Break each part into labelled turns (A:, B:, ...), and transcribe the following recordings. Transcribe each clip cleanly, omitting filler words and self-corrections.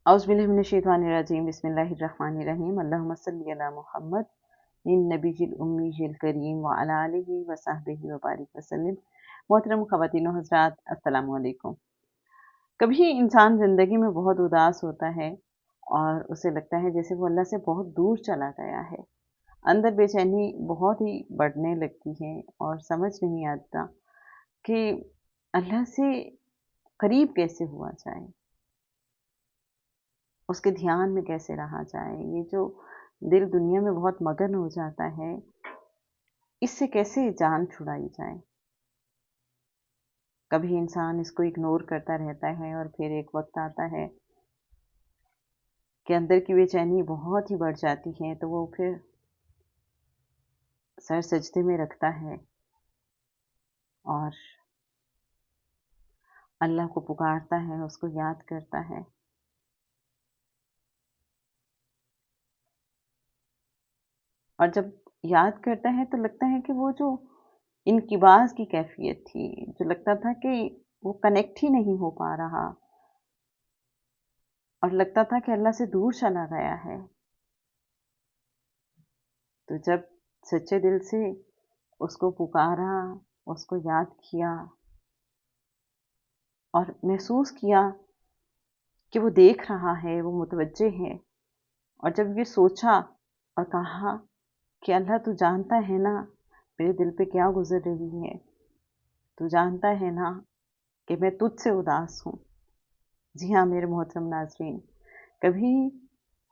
A: औज़ुबिल्लाहि बिस्मिल्लाहिर्रहमानिर्रहीम अल्लाहुम्मा सल्लि अला मुहम्मद नबीजिल उम्मीजिल करीम व अला आलिहि व सहबिहि व बारिक वसल्लम। मोहतरम ख़वातीन व हज़रात, अस्सलामु अलैकुम। कभी इंसान ज़िंदगी में बहुत उदास होता है और उसे लगता है जैसे वो अल्लाह से बहुत दूर चला गया है। अंदर बेचैनी बहुत ही बढ़ने लगती है और समझ नहीं आता कि अल्लाह से करीब कैसे हुआ जाए, उसके ध्यान में कैसे रहा जाए। ये जो दिल दुनिया में बहुत मगन हो जाता है, इससे कैसे जान छुड़ाई जाए। कभी इंसान इसको इग्नोर करता रहता है और फिर एक वक्त आता है कि अंदर की बेचैनी बहुत ही बढ़ जाती है, तो वो फिर सर सजदे में रखता है और अल्लाह को पुकारता है, उसको याद करता है। और जब याद करता है तो लगता है कि वो जो इनकिबाज़ की कैफ़ियत थी, जो लगता था कि वो कनेक्ट ही नहीं हो पा रहा और लगता था कि अल्लाह से दूर चला गया है। तो जब सच्चे दिल से उसको पुकारा, उसको याद किया और महसूस किया कि वो देख रहा है, वो मुतवज्जे है, और जब ये सोचा और कहा कि अल्लाह तू जानता है ना मेरे दिल पे क्या गुज़र रही है, तू जानता है ना कि मैं तुझसे उदास हूँ। जी हाँ मेरे मोहतरम नाज़रीन, कभी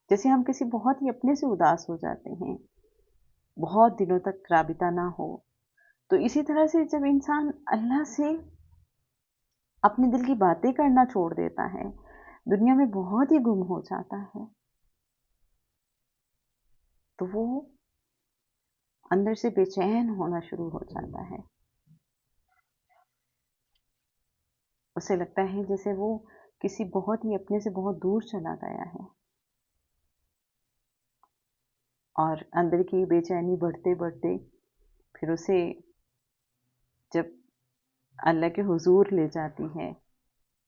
A: जैसे हम किसी बहुत ही अपने से उदास हो जाते हैं, बहुत दिनों तक राबिता ना हो, तो इसी तरह से जब इंसान अल्लाह से अपने दिल की बातें करना छोड़ देता है, दुनिया में बहुत ही गुम हो जाता है, तो वो अंदर से बेचैन होना शुरू हो जाता है। उसे लगता है जैसे वो किसी बहुत ही अपने से बहुत दूर चला गया है और अंदर की बेचैनी बढ़ते बढ़ते फिर उसे जब अल्लाह के हुजूर ले जाती है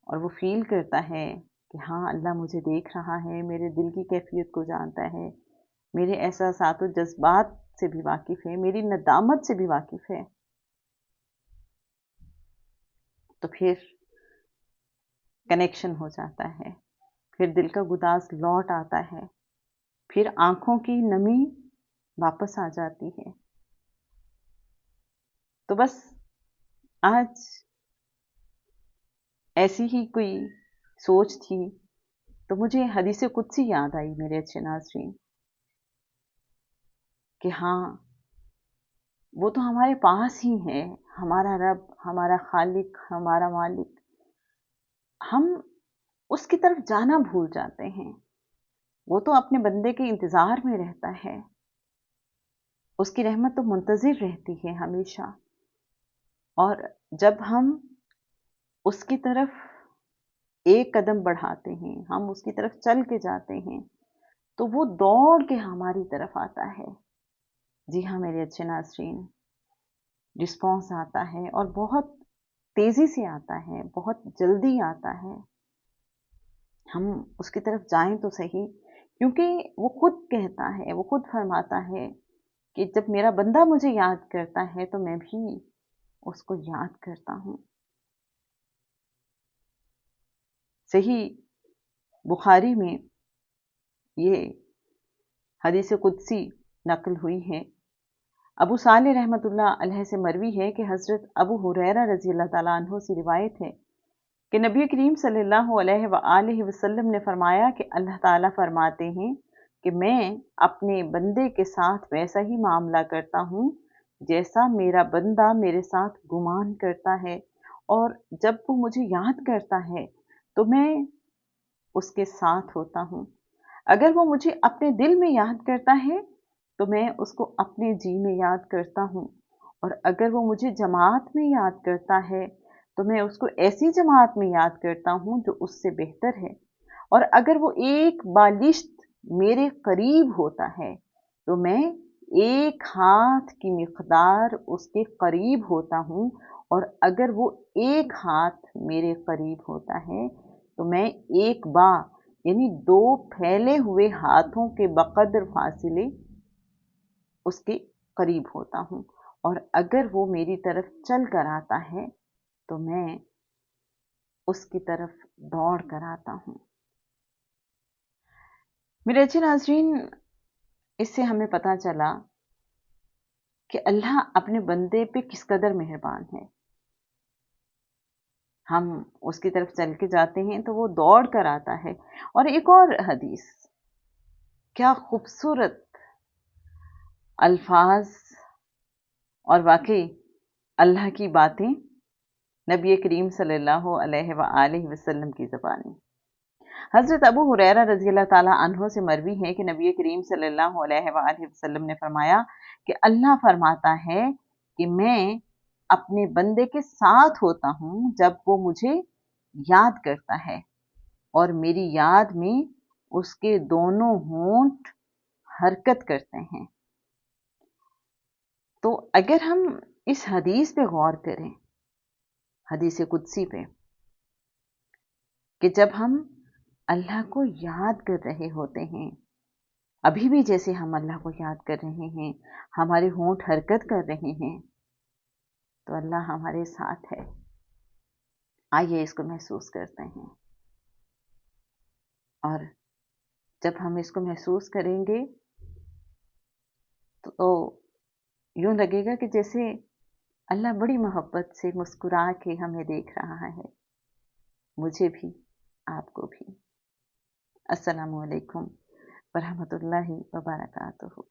A: और वो फ़ील करता है कि हाँ अल्लाह मुझे देख रहा है, मेरे दिल की कैफ़ियत को जानता है, मेरे एहसासात और जज़्बात से भी वाकिफ़ है, मेरी नदामत से भी वाकिफ़ है, तो फिर कनेक्शन हो जाता है, फिर दिल का गुदास लौट आता है, फिर आँखों की नमी वापस आ जाती है। तो बस आज ऐसी ही कोई सोच थी, तो मुझे हदीस कुदसी याद आई मेरे अच्छे नाज़रीन, कि हाँ, वो तो हमारे पास ही है, हमारा रब, हमारा खालिक, हमारा मालिक। हम उसकी तरफ जाना भूल जाते हैं। वो तो अपने बंदे के इंतज़ार में रहता है। उसकी रहमत तो मुंतज़िर रहती है हमेशा। और जब हम उसकी तरफ एक कदम बढ़ाते हैं, हम उसकी तरफ चल के जाते हैं, तो वो दौड़ के हमारी तरफ आता है। जी हाँ मेरे अच्छे नाज़रीन, रिस्पॉन्स आता है और बहुत तेज़ी से आता है, बहुत जल्दी आता है। हम उसकी तरफ जाएं तो सही, क्योंकि वो खुद कहता है, वो खुद फरमाता है कि जब मेरा बंदा मुझे याद करता है तो मैं भी उसको याद करता हूँ। सही बुखारी में ये हदीस कुदसी नकल हुई है। अबू सालेह रहमतुल्लाह अलैह से मरवी है कि हज़रत अबू हुरैरा रज़ी अल्लाह ताला अन्हु से रिवायत है कि नबी करीम सल्लल्लाहु अलैहि वसल्लम ने फरमाया कि अल्लाह ताला फरमाते हैं कि मैं अपने बंदे के साथ वैसा ही मामला करता हूँ जैसा मेरा बंदा मेरे साथ गुमान करता है, और जब वो मुझे याद करता है तो मैं उसके साथ होता हूँ। अगर वो मुझे अपने दिल में याद करता है तो मैं उसको अपने जी में याद करता हूँ, और अगर वो मुझे जमात में याद करता है तो मैं उसको ऐसी जमात में याद करता हूँ जो उससे बेहतर है, और अगर वो एक बालिश्त मेरे करीब होता है तो मैं एक हाथ की मिक़दार उसके करीब होता हूँ, और अगर वो एक हाथ मेरे करीब होता है तो मैं एक बा یعنی 2 پھیلے ہوئے ہاتھوں کے بقدر فاصلے اس کے قریب ہوتا ہوں، اور اگر وہ میری طرف چل کر آتا ہے تو میں اس کی طرف دوڑ کر آتا ہوں۔ میرے اچھے ناظرین، اس سے ہمیں پتہ چلا کہ اللہ اپنے بندے پہ کس قدر مہربان ہے۔ ہم اس کی طرف چل کے جاتے ہیں تو وہ دوڑ کر آتا ہے۔ اور ایک اور حدیث، کیا خوبصورت الفاظ اور واقعی اللہ کی باتیں نبی کریم صلی اللہ علیہ وآلہ وسلم کی زبانی۔ حضرت ابو ہریرہ رضی اللہ تعالیٰ عنہ سے مروی ہے کہ نبی کریم صلی اللہ علیہ وآلہ وسلم نے فرمایا کہ اللہ فرماتا ہے کہ میں اپنے بندے کے ساتھ ہوتا ہوں جب وہ مجھے یاد کرتا ہے، اور میری یاد میں اس کے دونوں ہونٹ حرکت کرتے ہیں۔ تو اگر ہم اس حدیث پہ غور کریں، حدیث قدسی پہ، کہ جب ہم اللہ کو یاد کر رہے ہوتے ہیں، ابھی بھی جیسے ہم اللہ کو یاد کر رہے ہیں، ہمارے ہونٹ حرکت کر رہے ہیں، تو اللہ ہمارے ساتھ ہے۔ آئیے اس کو محسوس کرتے ہیں، اور جب ہم اس کو محسوس کریں گے تو یوں لگے گا کہ جیسے اللہ بڑی محبت سے مسکرا کے ہمیں دیکھ رہا ہے، مجھے بھی، آپ کو بھی۔ السلام علیکم ورحمۃ اللہ وبرکاتہ۔